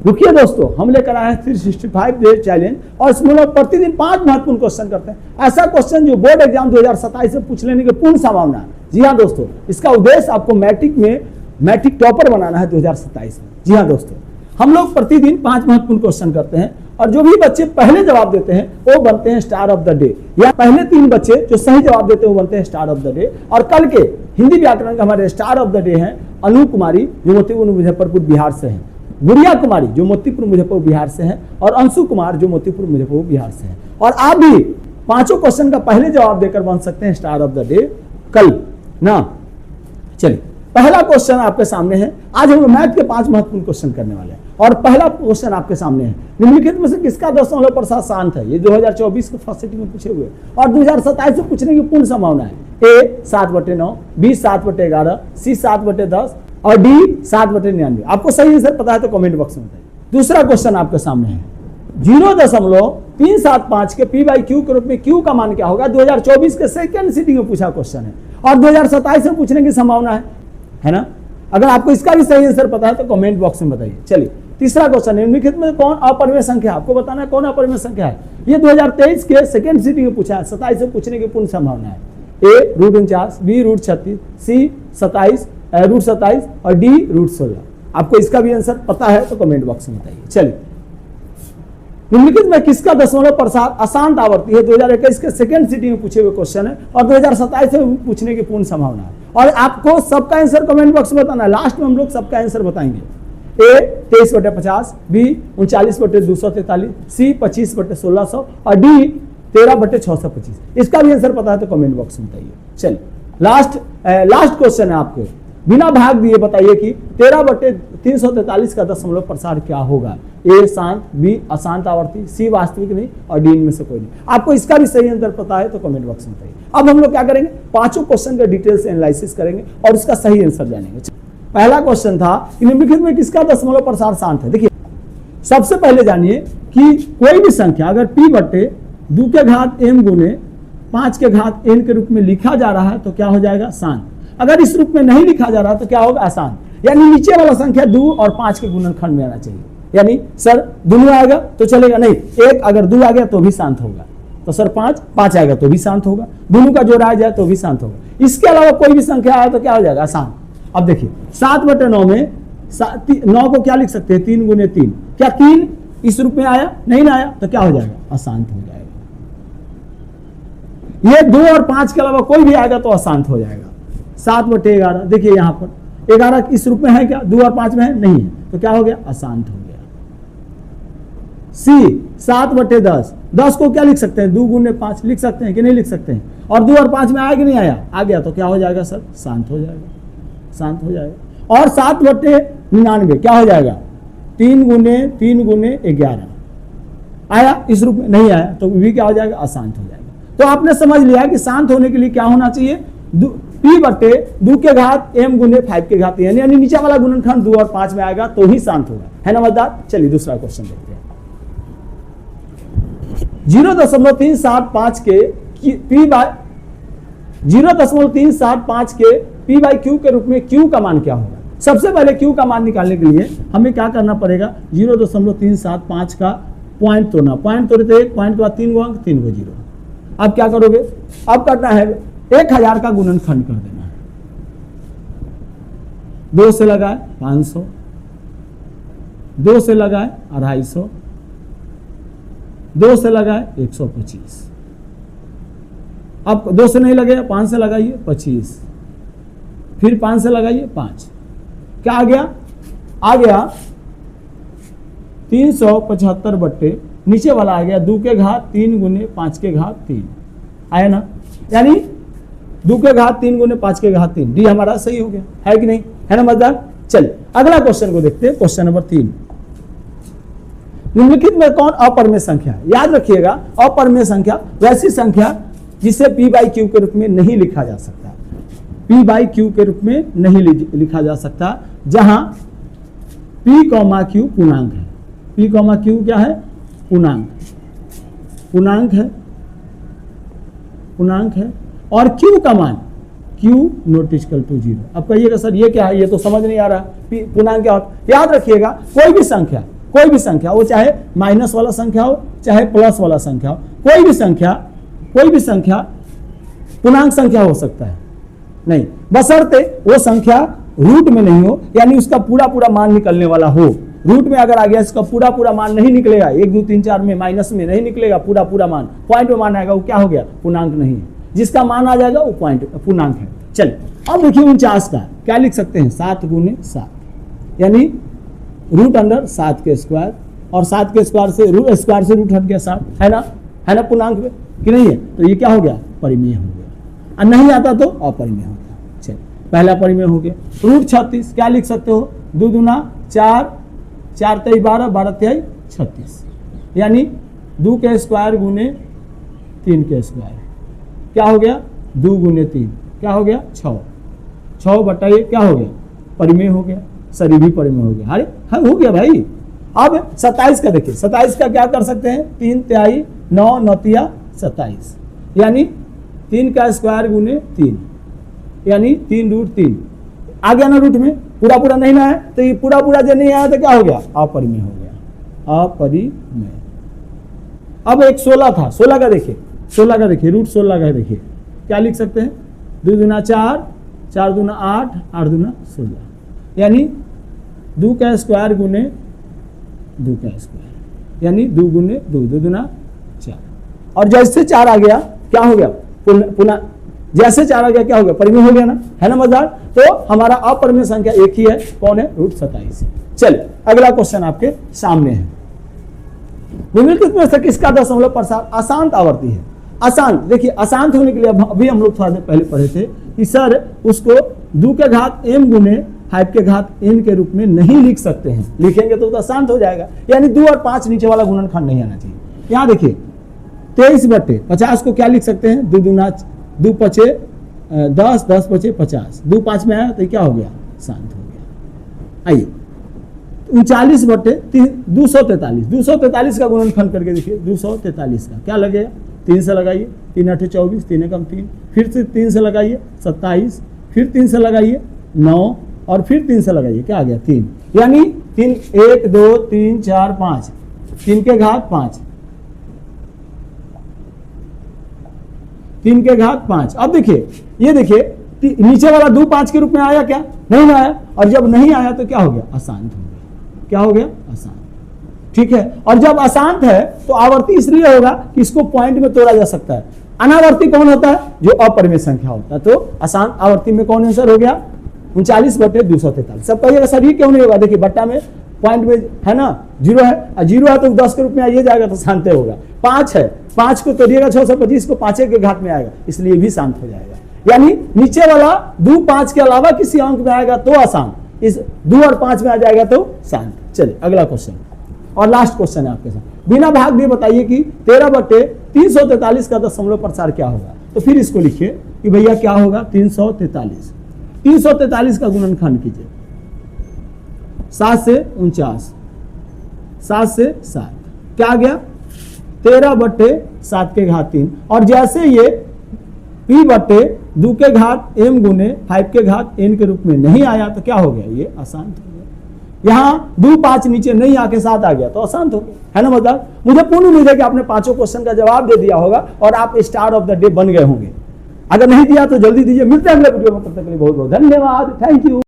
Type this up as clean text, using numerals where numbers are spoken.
रुकिए दोस्तों, हम लेकर आए हैं 365 डे चैलेंज और इसमें लोग प्रतिदिन 5 महत्वपूर्ण क्वेश्चन करते हैं। ऐसा क्वेश्चन जो बोर्ड एग्जाम 2027 से पूछ लेने की पूर्ण संभावना है। जी हाँ दोस्तों, इसका उद्देश्य आपको मैट्रिक टॉपर बनाना है 2027 में। जी हाँ दोस्तों, हम लोग प्रतिदिन 5 महत्वपूर्ण क्वेश्चन करते हैं और जो भी बच्चे पहले जवाब देते हैं वो बनते हैं स्टार ऑफ द डे, या पहले 3 बच्चे जो सही जवाब देते हैं वो बनते हैं स्टार ऑफ द डे। और कल के हिंदी व्याकरण के हमारे स्टार ऑफ द डे हैं अनु कुमारी, जो मोतीपुर मुजफ्फरपुर बिहार से हैं, गुड़िया कुमारी जो मोतीपुर मुजफ्फरपुर बिहार से हैं, और अंशु कुमार जो मोतीपुर मुजफ्फरपुर बिहार से हैं। और आप भी 5 क्वेश्चन का पहले जवाब देकर बन सकते हैं स्टार ऑफ द डे कल ना। चलिए, पहला क्वेश्चन आपके सामने है। आज हम लोग मैथ के 5 महत्वपूर्ण क्वेश्चन करने वाले हैं और पहला क्वेश्चन आपके सामने है, निम्नलिखित में से किसका 10% शांत है? ये 2024 के फर्स्ट सिटिंग में पूछे हुए और 2027 से पूछने की पूर्ण संभावना है। ए 7/9, बी 7/11, सी 7/10 और डी 7/99। आपको सही आंसर पता है तो कमेंट बॉक्स में बताइए। दूसरा क्वेश्चन आपके सामने है, 0.375 के p/q के रूप में q का मान क्या होगा? 2024 के सेकंड सिटिंग में पूछा क्वेश्चन है और 2027 में पूछने की संभावना है ना। अगर आपको इसका भी सही आंसर पता है तो कमेंट बॉक्स में बताइए। चलिए, तीसरा क्वेश्चन, निम्नलिखित में कौन अपरिमेय संख्या है? आपको बताना है कौन अपरिमेय संख्या है। ये 2023 के सेकंड सिटिंग में पूछा है, 27 से पूछने की पूर्ण संभावना है। ए √49, बी √36, सी 27 √27 और डी √16। आपको इसका भी आंसर पता है तो कमेंट बॉक्स में बताइए। चलिए, निम्नलिखित में किसका 10% अशांत आवर्ती है? 2021 के सेकंड सिटिंग में पूछे हुए क्वेश्चन है और 2027 से पूछने की पूर्ण संभावना है। और आपको सबका आंसर कमेंट बॉक्स में बताना है। लास्ट में हम लोग सबका आंसर बताएंगे। ए 23/50, बी 39/243, सी 25/1600 और डी 13/625। इसका भी आंसर पता है तो कमेंट बॉक्स में बताइए। चलिए, लास्ट क्वेश्चन है आपको, बिना भाग दिए बताइए कि 13/343 का 10% क्या होगा? ए शांत, बी अशांत आवर्ती, सी वास्तविक नहीं और डी इनमें से कोई नहीं। आपको इसका भी सही आंसर पता है तो कमेंट बॉक्स में बताइए। अब हम लोग क्या करेंगे, 5 क्वेश्चन का डिटेल से एनालिसिस करेंगे और इसका सही आंसर जानेंगे। पहला क्वेश्चन था कि निम्नलिखित में किसका 10% शांत है? देखिए, सबसे पहले जानिए कि कोई भी संख्या अगर p/2 के घात m गुने 5 के घात n के रूप में लिखा जा रहा है तो क्या हो जाएगा? शांत। अगर इस रूप में नहीं लिखा जा रहा तो क्या होगा? अशांत। यानी नीचे वाला संख्या 2 और 5 के गुणनखंड में आना चाहिए। यानी सर दोनों आएगा तो चलेगा नहीं, एक अगर 2 आ गया तो भी शांत होगा, तो सर 5 आएगा तो भी शांत होगा, दोनों का जोड़ आ जाए तो भी शांत होगा। इसके अलावा कोई भी संख्या आया तो क्या हो जाएगा? अशांत। अब देखिए, 7/9 में 9 को क्या लिख सकते हैं? 3 × 3। क्या 3 इस रूप में आया? नहीं ना आया तो क्या हो जाएगा? अशांत हो जाएगा। ये 2 और 5 के अलावा कोई भी आएगा तो अशांत हो जाएगा। 7/11, देखिए यहाँ पर 11 इस रूप में है क्या? 2 और 5 में है? नहीं है तो क्या हो गया? अशांत हो गया। सी 7/10, 10 को क्या लिख सकते हैं? 2 × 5 लिख सकते हैं कि नहीं लिख सकते हैं? और 2 और 5 में आया कि नहीं आया? आ गया तो क्या हो जाएगा सर? शांत हो जाएगा, शांत हो जाएगा। और 7/99 क्या हो जाएगा? 3 × 3 × 11 आया, इस रूप में नहीं आया तो भी क्या हो जाएगा? अशांत हो जाएगा। तो आपने समझ लिया कि शांत होने के लिए क्या होना चाहिए? p/2 के घात m गुने 5 के घात n, यानी नीचे वाला गुणनखंड 2 और 5 में आएगा तो ही शांत होगा, है ना मजेदार। चलिए दूसरा क्वेश्चन देखते हैं। 0.375 के p/q के रूप में q का मान क्या होगा? सबसे पहले q का मान निकालने के लिए हमें क्या करना पड़ेगा? 0.375 का पॉइंट तोड़ना। पॉइंट तोड़े तो 1 पॉइंट के बाद 3 गो अंक, 3 गो 0। अब क्या करोगे? अब करना है 1000 का गुणनखंड कर देना है। 2 से लगाए 500, 2 से लगाए 250, 2 से लगाए 125। अब 2 से नहीं लगेगा, 5 से लगाइए 25, फिर 5 से लगाइए 5। क्या आ गया? आ गया 375 बट्टे नीचे वाला आ गया 2 के घात 3 × 5 के घात 3 आया ना। यानी 2 के घात 3 × 5 के घात 3, डी हमारा सही हो गया, है कि नहीं, है ना मजेदार। चलिए अगला क्वेश्चन को देखते हैं। क्वेश्चन नंबर 3, निम्नलिखित में कौन अपरिमेय संख्या है? याद रखिएगा, अपरिमेय संख्या वैसी संख्या जिसे p/q के रूप में नहीं लिखा जा सकता। p/q के रूप में नहीं लिखा जा सकता, जहां p, q पूर्णांक है। p, q क्या है? पूर्णांक, पूर्णांक है, पूर्णांक है। और q का मान q ≠ 0। अब कहिएगा सर ये क्या है? ये तो समझ नहीं आ रहा, पूर्णांक क्या होता है? याद रखिएगा, कोई भी संख्या कोई भी संख्या, वो चाहे माइनस वाला संख्या हो चाहे प्लस वाला संख्या हो, कोई भी संख्या पूर्णांक संख्या हो सकता है, नहीं बशर्ते वो संख्या रूट में नहीं हो, यानी उसका पूरा पूरा मान निकलने वाला हो। रूट में अगर आ गया इसका पूरा पूरा मान नहीं निकलेगा, 1 2 3 4 में माइनस में नहीं निकलेगा पूरा पूरा मान, पॉइंट में मान आएगा, वो क्या हो गया, पूर्णांक नहीं है। जिसका मान आ जाएगा वो पूर्णांक है। चलिए अब देखिए 49 का क्या लिख सकते हैं, 7 गुने 7, यानी रूट अंडर 7 के स्क्वायर, और 7 के स्क्वायर से रूट हट गया 7, है ना पूर्णांक में कि नहीं है, तो ये क्या हो गया, परिमेय हो गया। और नहीं आता तो अपरिमेय हो गया। चलिए पहला परिमेय हो गया। रूट 36 क्या लिख सकते हो, 2 दूना 4, 4 तेई 12, 12 तेई 36, यानी 2 के स्क्वायर गुने 3 के स्क्वायर, क्या हो गया 2 गुने 3, क्या हो गया 6, 6 बटा ये क्या हो गया, परिमेय हो गया, सरी भी परिमेय हो गया। अरे हाँ हो गया भाई। अब 27 का देखिए, 27 का क्या कर सकते हैं, 3 तिहाई 9 9 27, यानी 3 का स्क्वायर गुने 3, यानी 3 रूट 3 आ गया ना, रूट में पूरा पूरा नहीं ना है, तो ये पूरा पूरा जो नहीं आया तो क्या हो गया, अपरिमेय हो गया, अपरिमेय। अब एक 16 था, 16 का देखिए, रूट 16 का देखिए क्या लिख सकते हैं, 2 दूना 4, 4 दूना 8, 8 दूना 16, यानी 2 का स्क्वायर गुने 2 का स्क्वायर, यानी 2 गुने 2, 2 दूना 4, और जैसे 4 आ गया क्या हो गया, पुनः जैसे 4 आ गया क्या हो गया, परिमेय हो गया ना, है ना मजेदार। तो हमारा अपरिमेय संख्या एक ही है, कौन है, रूट 27 है। चलिए अगला क्वेश्चन आपके सामने है, निम्नलिखित में से किसका दशमलव प्रसार अशांत आवर्ती है। अशांत, देखिए अशांत होने के लिए अभी हम लोग थोड़ा देर पहले पढ़े थे कि सर उसको 2 के घात m गुने 5 के घात n के रूप में नहीं लिख सकते हैं, लिखेंगे तो अशांत हो जाएगा, यानी 2 और 5 नीचे वाला गुणनखंड नहीं आना चाहिए। यहाँ देखिए 23/50 को क्या लिख सकते हैं, 2 दूना 2 पचे 10, 10 पचे 50, 2 5 में आया तो क्या हो गया, शांत हो गया। आइए 39/243 का गुणनखंड करके देखिए, 243 का क्या लगेगा, 3 से लगाइए, 3 8 24, 3 कम 3, फिर से 3 से लगाइए 27, फिर 3 से लगाइए 9, और फिर 3 से लगाइए क्या आ गया 3, यानी 3 1 2 3 4 5, 3 के घात 5, 3 के घात 5। अब देखिए ये देखिए नीचे वाला 2 5 के रूप में आया क्या, नहीं आया, और जब नहीं आया तो क्या हो गया, अशांत हो गया, क्या हो गया, अशांत। ठीक है, और जब अशांत है तो आवर्ती इसलिए होगा कि इसको पॉइंट में तोड़ा जा सकता है। अनावर्ती कौन होता है, जो अपरिमेय संख्या होता है। तो अशांत आवर्ती में कौन आंसर हो गया, 39/243। सब कहिएगा सर ये क्यों नहीं होगा, देखिए बट्टा में पॉइंट में है ना 0 है, और 0 है तो 10 के रूप में आइए जाएगा तो शांत होगा। 5 है, 5 को तोड़िएगा 625 को 5 के घात में आएगा, इसलिए भी शांत हो जाएगा। यानी नीचे वाला 2 5 के अलावा किसी अंक में आएगा तो अशांत, इस 2 और 5 में आ जाएगा तो शांत। चलिए अगला क्वेश्चन और लास्ट क्वेश्चन है आपके साथ, बिना भाग दिए बताइए कि 13/343 का दशमलव प्रसार क्या होगा। तो फिर इसको लिखिए कि भैया क्या होगा, 343 का गुणनखंड कीजिए, 7 से 49, 7 से 7 क्या आ गया, 13/7 के घात 3, और जैसे ये p/2 के घात m गुने 5 के घात n के रूप में नहीं आया तो क्या हो गया, ये अशांत हो गया। यहाँ 2 5 नीचे नहीं आके 7 आ गया तो अशांत हो गया, है ना। मतलब मुझे पूर्ण उम्मीद है कि आपने 5 क्वेश्चन का जवाब दे दिया होगा और आप स्टार ऑफ द डे बन गए होंगे। अगर नहीं दिया तो जल्दी दीजिए। मिलते हैं अगले वीडियो में, तब तक के लिए बहुत बहुत धन्यवाद, थैंक यू।